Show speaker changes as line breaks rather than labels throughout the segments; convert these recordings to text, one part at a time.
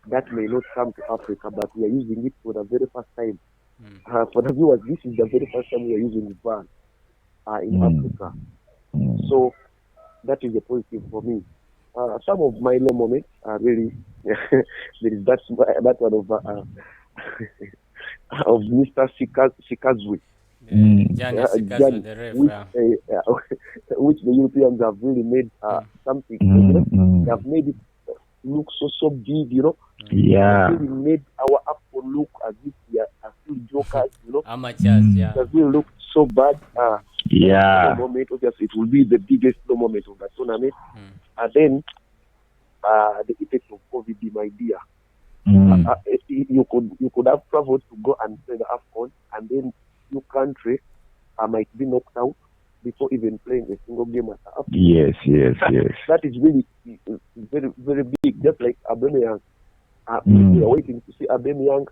that may not come to Africa, but we are using it for the very first time. For the viewers, this is the very first time we are using VAR in Africa. So that is a positive for me. Some of my low moments are really there is that one of Mr. Sikazwe.
Janny Sikazwe, the ref,
which the Europeans have really made something. They have made it look so big, you know.
Yeah.
They really made our Afcon look as if we are still jokers, you know.
Amateurs, yeah.
It has really looked so bad.
Yeah.
Moment, obviously, it will be the biggest low moment of the tournament. And then the effect of COVID, my dear. You could have traveled to go and play the Afcon, and then your country might be knocked out before even playing a single game at the Afcon.
Yes.
That is really very, very big. Just like Aubameyang, we are waiting to see Aubameyang.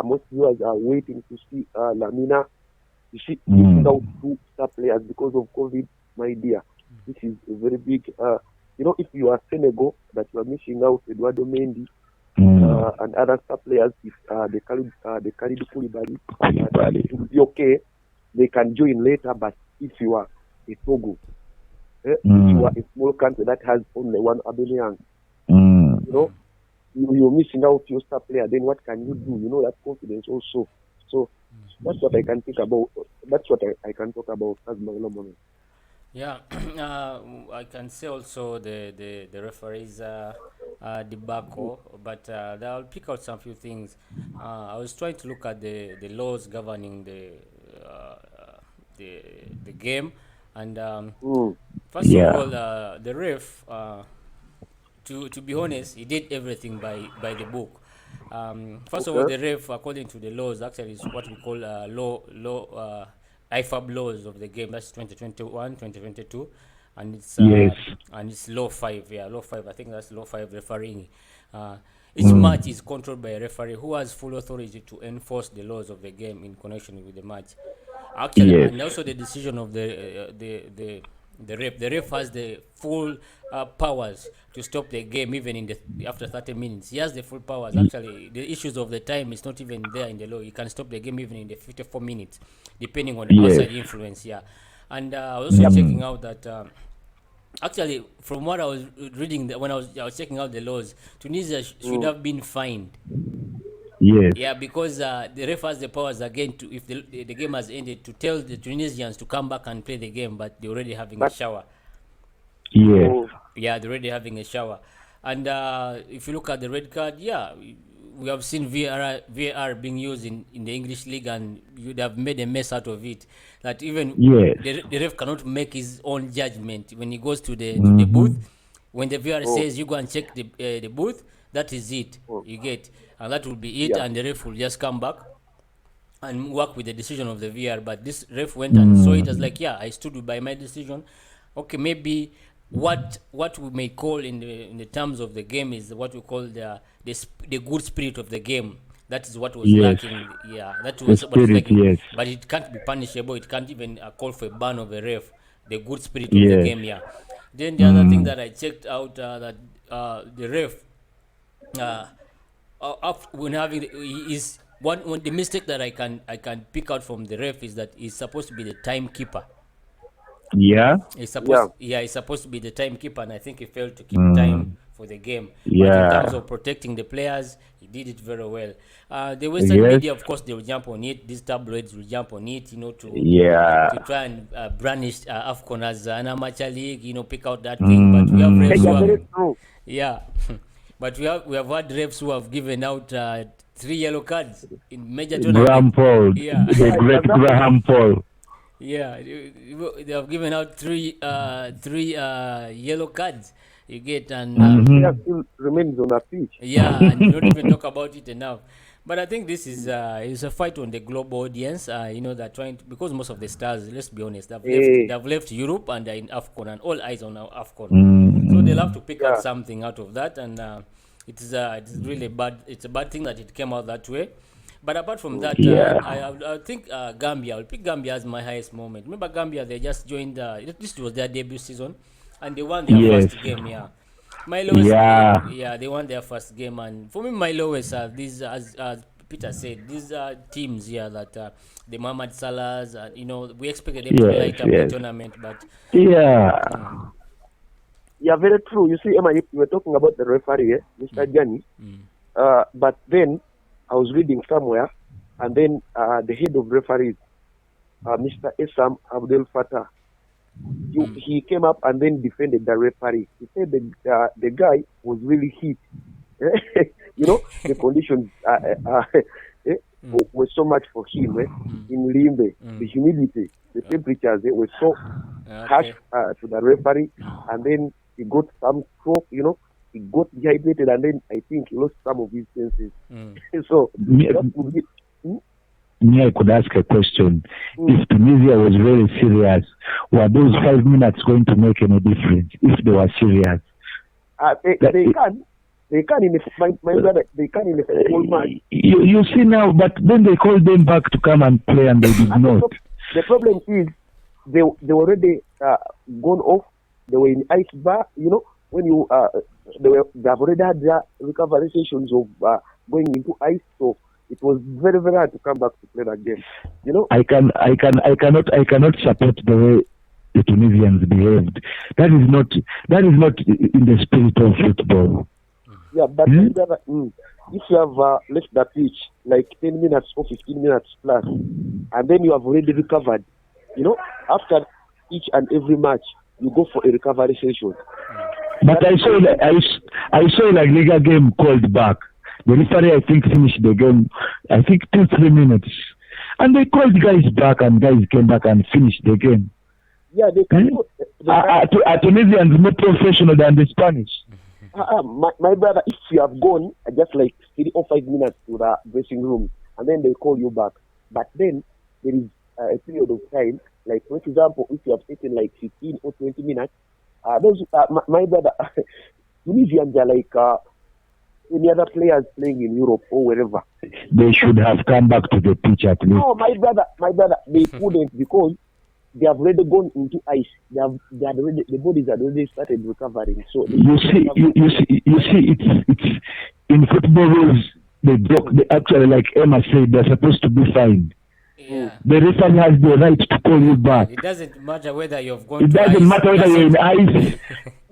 Most viewers are waiting to see Lamina. You see, without two star players because of COVID, my dear. This is a very big. You know, if you are Senegal, that you are missing out Eduardo Mendy and other star players, if they carried Koulibaly, it will be okay. They can join later, but if you are a Togo, if you are a small country that has only one Aubameyang, you know, you're missing out your star player. Then what can you do? You know, that confidence also. So that's what I can think about. That's what I can talk about as my moment.
Yeah, I can say also the referees debacle, but I'll pick out some few things. I was trying to look at the laws governing the game, and first of all, the ref, to be honest, he did everything by the book. First of all, the ref, according to the laws, actually is what we call law IFAB laws of the game. That's 2021, 2022, and it's and it's law 5. Yeah, law 5. I think that's law 5 refereeing. Each match is controlled by a referee who has full authority to enforce the laws of the game in connection with the match. Actually, and also the decision of the ref. The ref has the full powers to stop the game even in after 30 minutes. He has the full powers. Actually, the issues of the time is not even there in the law. You can stop the game even in the 54 minutes, depending on the outside influence. Yeah, and I was also checking out that. Actually, from what I was reading, when I was checking out the laws, Tunisia should have been fined.
Yes.
Yeah, because the ref has the powers again to, if the game has ended, to tell the Tunisians to come back and play the game, but they're already having a shower. Yeah, they're already having a shower. And if you look at the red card, we have seen VAR being used in the English league, and you'd have made a mess out of it. That even the ref cannot make his own judgment when he goes to the booth. When the VAR says you go and check the booth, that is it. You get, and that will be it, and the ref will just come back and work with the decision of the VAR. But this ref went and saw it as like, I stood by my decision. Okay, maybe what we may call in the terms of the game is what we call the good spirit of the game. That is what was lacking. Yeah, that was what was lacking. But it can't be punishable. It can't even call for a ban of a ref. The good spirit of the game. Yeah. Then the other thing that I checked out that the ref when having is one the mistake that I can pick out from the ref is that he's supposed to be the timekeeper. He's supposed to be the timekeeper, and I think he failed to keep time for the game. But in terms of protecting the players, he did it very well. The Western media, of course, they will jump on it. These tabloids will jump on it, to try and brandish Afcon as an amateur league, pick out that thing. But we have refs who have, but we have had refs who have given out 3 yellow cards in major tournaments.
The great Graham Paul.
Yeah, they have given out three yellow cards. You get, and
still remains on the pitch.
And you don't even talk about it enough. But I think this is a fight on the global audience. They're trying to, because most of the stars, let's be honest, they've left Europe and they're in Afcon, and all eyes on Afcon. So they'll have to pick out something out of that, and it's really bad. It's a bad thing that it came out that way. But apart from that, I think Gambia. I'll pick Gambia as my highest moment. Remember Gambia? They just joined. This was their debut season, and they won their first game. my lowest,
Yeah.
they won their first game, and for me, my lowest are these, as Peter said, these are teams here that the Mohamed Salahs, we expected them to
Yes,
light up the
yes.
tournament, but
Yeah.
Yeah, very true. You see, Emma, you were talking about the referee, Mr. Janny. But then I was reading somewhere, and then the head of referees, Mr. Esam Abdel Fattah, he came up and then defended the referee. He said the guy was really hit. The conditions were so much for him in Limbe. The humidity, the temperatures were so harsh to the referee, and then he got some stroke, he got dehydrated, and then I think he lost some of his senses. So that would be,
I could ask a question. If Tunisia was very serious, were those 5 minutes going to make any difference if they were serious?
They can in my brother, they can in a football match.
You see now, but then they called them back to come and play, and they did not.
The problem is they already gone off. They were in ice bar. When they have already had their recovery sessions of going into ice. So it was very, very hard to come back to play that game.
I cannot support the way the Tunisians behaved. That is not in the spirit of football.
Yeah, but if you have left the pitch like 10 minutes or 15 minutes plus, and then you have already recovered, after each and every match, you go for a recovery session.
But I saw like Liga game called back. The referee, I think, finished the game, I think 2-3 minutes. And they called guys back, and guys came back and finished the game.
Yeah, they can.
Tunisians more professional than the Spanish.
My brother, if you have gone just like 3 or 5 minutes to the dressing room, and then they call you back, but then there is a period of time, like for example, if you have taken like 15 or 20 minutes, my brother, Tunisians are like any other players playing in Europe or wherever.
They should have come back to the pitch at least.
No, my brother, they couldn't, because they have already gone into ice. The bodies had already started recovering. So
you see, it's in football rules. They actually, like Emma said, they're supposed to be fined.
Yeah.
The referee has the right to call you back.
It doesn't matter whether you've gone.
It doesn't matter whether you're in ice.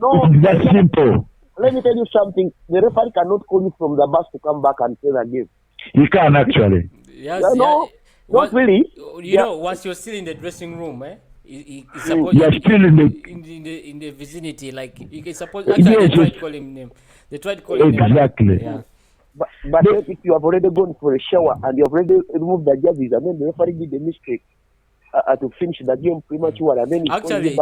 No,
it's that simple.
Let me tell you something. The referee cannot call you from the bus to come back and play the game.
He can actually.
Yes,
not really.
Once you're still in the dressing room, he's supposed
you're still
in the vicinity. Like you can suppose. Actually, they tried calling him. They tried calling him.
Exactly.
Yeah. But if you have already gone for a shower and you have already removed the jerseys, and then the referee did a mistake to finish the game premature, and then
actually,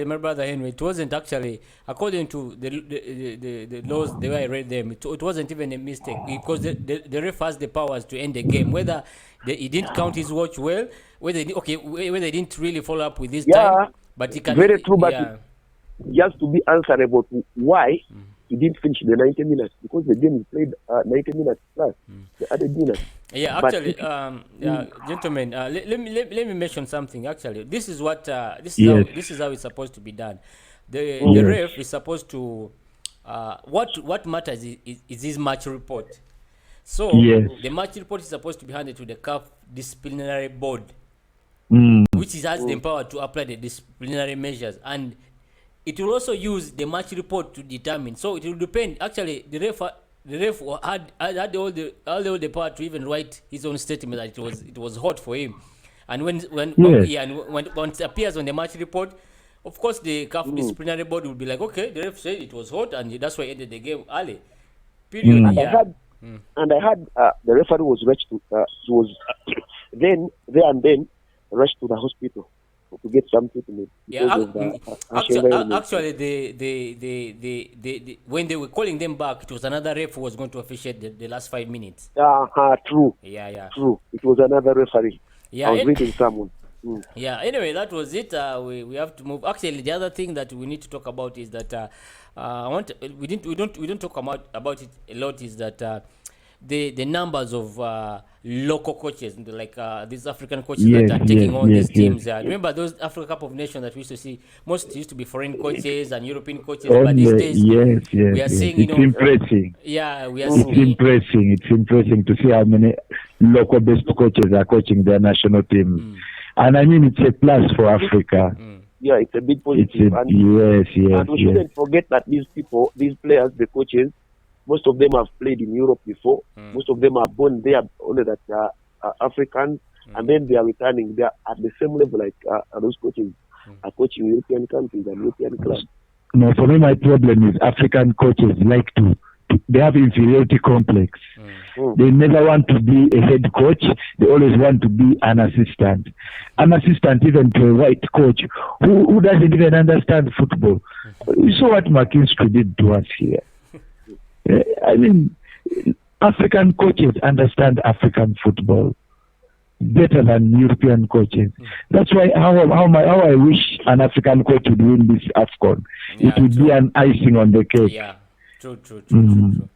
my brother Henry, it wasn't actually, according to the laws, the way I read them, it wasn't even a mistake, because the ref has the powers to end the game, whether he didn't count his watch well, whether he didn't really follow up with his time, but he can.
Very true, but he has to be answerable to why he didn't finish the 90 minutes, because the game is played 90 minutes plus the added minutes.
Yeah, actually, gentlemen, let me mention something. Actually, this is what this is how it's supposed to be done. The ref is supposed to what matters is his match report. So the match report is supposed to be handed to the CAF disciplinary board, which has the power to apply the disciplinary measures, and it will also use the match report to determine. So it will depend. Actually, the ref had all the power to even write his own statement that it was hot for him. And when it appears on the match report, of course the CAF disciplinary board will be like, okay, the ref said it was hot, and that's why he ended the game early. Period.
And I had the referee was rushed to then rushed to the hospital to get some treatment.
Actually, the when they were calling them back, it was another ref who was going to officiate the last 5 minutes.
True.
Yeah.
True. It was another referee.
Yeah,
I was reading someone.
Yeah. Anyway, that was it. We have to move. Actually, the other thing that we need to talk about is that we don't talk about it a lot. Is that the numbers of local coaches, like these African coaches that are taking on these teams. Remember those Africa Cup of Nations that we used to see? Most used to be foreign coaches and European coaches, but these days we are seeing,
it's impressive.
Yeah, we are
It's
seeing
impressive. It's impressive to see how many local based coaches are coaching their national teams. And I mean, it's a plus for Africa.
Yeah, it's a big positive.
Yes.
And we shouldn't forget that these players, the coaches, most of them have played in Europe before. Most of them are born there, only that they are Africans, and then they are returning. They are at the same level like those coaches are coaching European countries and European clubs.
No, for me, my problem is African coaches they have inferiority complex. They never want to be a head coach. They always want to be an assistant. An assistant even to a white coach who doesn't even understand football. You saw what McKinstry did to us here. I mean, African coaches understand African football better than European coaches. That's why how I wish an African coach would win this AFCON. It would be an icing on the cake.
Yeah, true.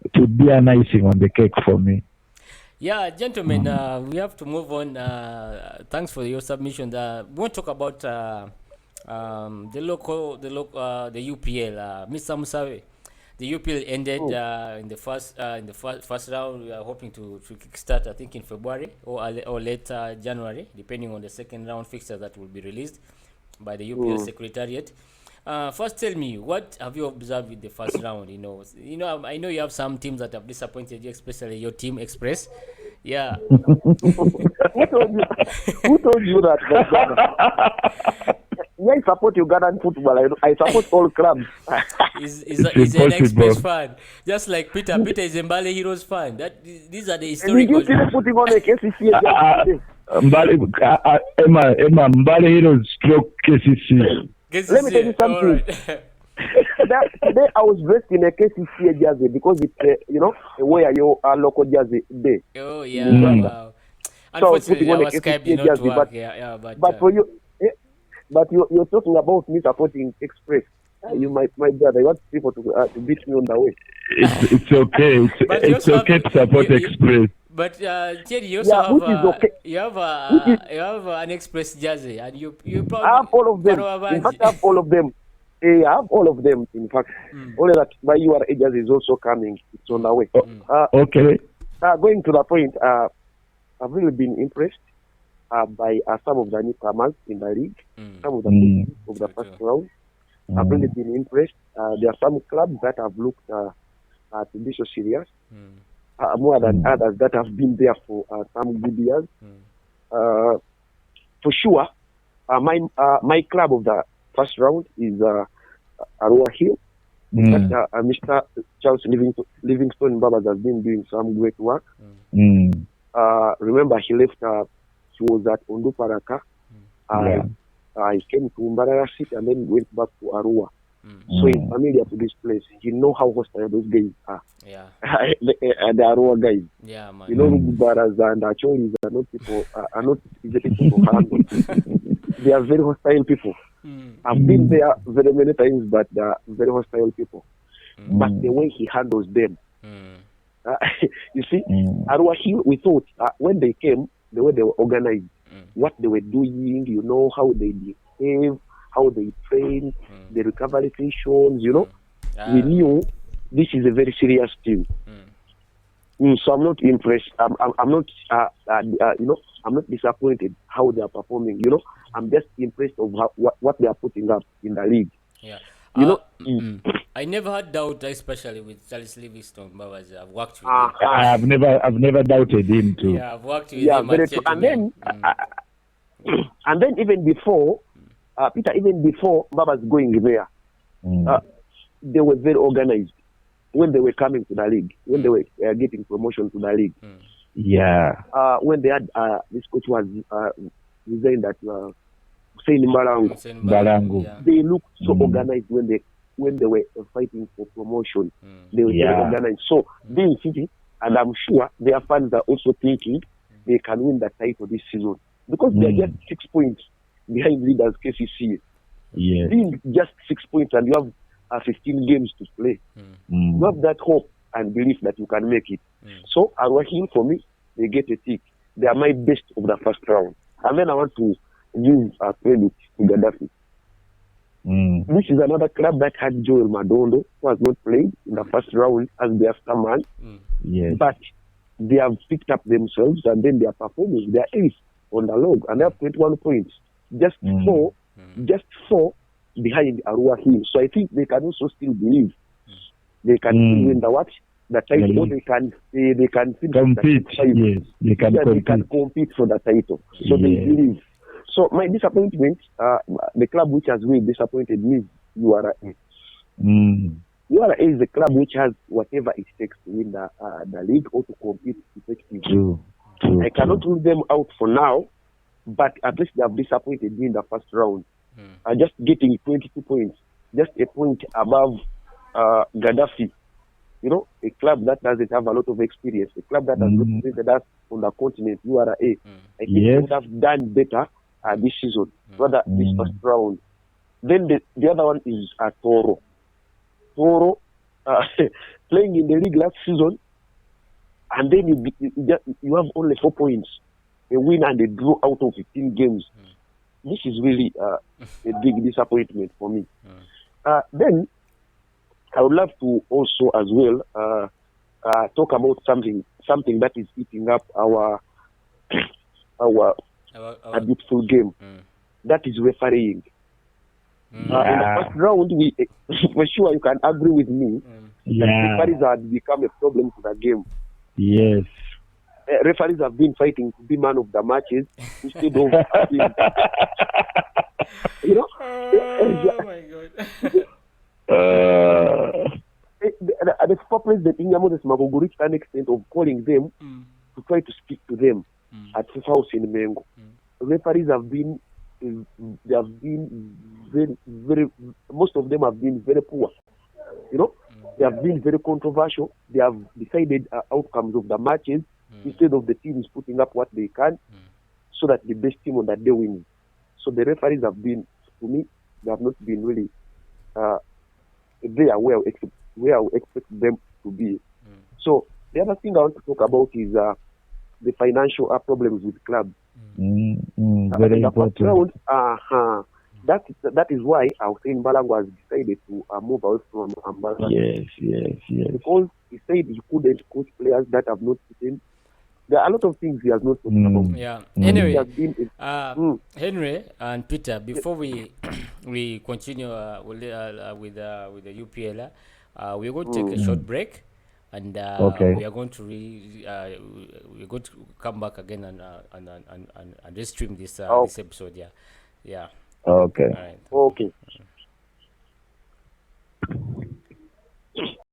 It would be an icing on the cake for me.
Yeah, gentlemen, we have to move on. Thanks for your submission. We want to talk about the UPL. Mr. Musawe, the UPL ended in the first round. We are hoping to kickstart, I think, in February or later January, depending on the second round fixture that will be released by the UPL Secretariat. First, tell me, what have you observed with the first round? You know, I know you have some teams that have disappointed you, especially your team, Express. Yeah.
Who told you that? I support Ugandan football. I support all clubs.
He's an Express fan, just like Peter. Peter is a MALI Heroes fan. These are the historical.
And you putting on a KCC.
MALI Heroes stroke KCC.
Let me tell you something. Today I was dressed in a KCC jersey because it's wear your local jersey day.
Oh yeah, wow. Unfortunately, our Skype did not work. But
for you, but you're talking about me supporting Express. You my brother. I want people to beat me on the way.
It's okay. It's okay to support Express.
But Thierry, you also have an Express jersey, and you probably
I have all of them. In fact, I have all of them. I have all of them. In fact, only that my URA jersey is also coming. It's on the way.
Okay.
Going to the point, I've really been impressed by some of the newcomers in the league. Some of the teams of the first round. I've really been impressed. There are some clubs that have looked to be so serious. More than others that have been there for some good years. For sure, my club of the first round is Arua Hill. Mr. Charles Livingston Babas has been doing some great work. Remember, he left, he was at Onduparaka. He came to Mbarara City and then went back to Arua. So he's familiar to this place. He know how hostile those guys are.
Yeah.
The Arua guys.
Yeah, man.
You know, Baras and Acholis are not people, are not easy people to handle. They are very hostile people. I've been there very many times, but they are very hostile people. But the way he handles them, you see, Arua Hill, we thought when they came, the way they were organized, what they were doing, you know, how they behave, how they train, the recovery sessions, you know, we knew this is a very serious team. So I'm not impressed. I'm not, I'm not disappointed how they are performing. You know, I'm just impressed of what they are putting up in the league.
Yeah.
You know,
I never had doubt, especially with Charles Livingston. I've worked with him.
I've never doubted him too.
Yeah, I've worked with him.
Very true. And then even before Peter, even before Baba's going there, they were very organized when they were coming to the league, when they were getting promotion to the league. When they had this coach was resigned that Hussein Mbalango.
Yeah.
They looked so organized when they were fighting for promotion. They were very organized. So being City, and I'm sure their fans are also thinking they can win the title this season because they are just 6 points behind leaders KCC. Being just 6 points and you have 15 games to play. You have that hope and belief that you can make it. So Arua Hill, for me, they get a tick. They are my best of the first round. And then I want to give credit to Gaddafi. This is another club that had Joel Madondo, who has not played in the first round as their star man.
Yes.
But they have picked up themselves, and then they are performing. They are ace on the log, and they have 21 points. Just four behind Arua Hill. So I think they can also still believe they can win the what? The title, or they can
compete. Yes, they can compete.
They can compete for the title. So they believe. So my disappointment, the club which has really disappointed me is URA. URA is the club which has whatever it takes to win the league or to compete effectively.
True.
I cannot rule them out for now, but at least they have disappointed me in the first round. Just getting 22 points, just a point above Gaddafi. You know, a club that doesn't have a lot of experience, a club that has represented us on the continent, URA. I think they would have done better this season, rather this first round. Then the other one is Toro. Toro playing in the league last season, and then you have only 4 points, a win and a draw out of 15 games. This is really a big disappointment for me. Then I would love to also as well talk about something that is eating up our beautiful game. That is refereeing. In the first round, we for sure you can agree with me that referees have become a problem to the game.
Yes.
Referees have been fighting to be man of the matches instead of being, you know.
Oh my God.
The FIFA president Inyamode Smagogo reached an extent of calling them to try to speak to them at FIFA House in Mengo. Referees have been, very, most of them have been very poor. You know, they have been very controversial. They have decided outcomes of the matches instead of the teams putting up what they can so that the best team on that day wins. So the referees have been, to me, they have not been really where I expect them to be. So the other thing I want to talk about is the financial problems with clubs.
Very important.
Round, that is why our saying Balango has decided to move away from Ambassador.
Yes.
Because he said he couldn't coach players that have not fit in. There are a lot of things he has not talked about.
Yeah. Anyway, Henry and Peter, before we continue with the UPL, we're going to take a short break, and we are going to we're going to come back again and restream this this episode. Yeah.
Okay.
All right.
Okay.